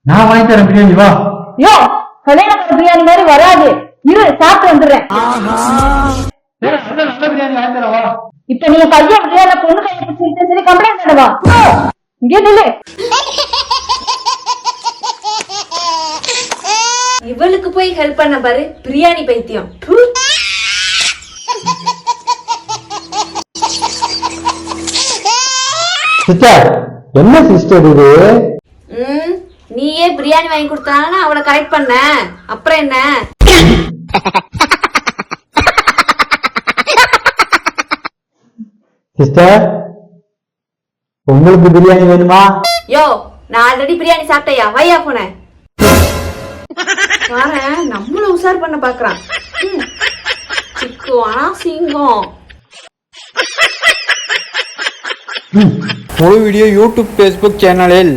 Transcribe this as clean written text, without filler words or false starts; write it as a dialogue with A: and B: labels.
A: நான் வாங்கி தரேன் பிரியாணி வா.
B: யோ கல்யாண பிரியாணி மாதிரி வராது, இரு சாப்பிட்டு வந்துடுறேன்.
A: நல்ல பிரியாணி வாங்கி தரேன் வா.
B: இப்ப நீங்க பையன் பிரியாணி பொண்ணு கையை பிடிச்சிட்டு சொல்லி கம்ப்ளைண்ட் பண்ணவா? இங்கே நில்லு.
C: இவளுக்கு போய் ஹெல்ப் பண்ண பாரு, பிரியாணி பைத்தியம்.
A: சிஸ்டர் என்ன சிஸ்டர் இது?
C: நீயே பிரியாணி வாங்கி கொடுத்தானா அவளை கரெக்ட் பண்ண, அப்புறம் என்ன?
A: சிஸ்டர் உங்களுக்கு பிரியாணி வேணுமா?
C: யோ நான் ஆல்ரெடி பிரியாணி சாப்பிட்டையா, வையா போன நம்மள உசார் பண்ண பாக்குறான். சிக்குவானா சிங்கம்.
D: முழு வீடியோ யூடியூப், ஃபேஸ்புக் சேனலில்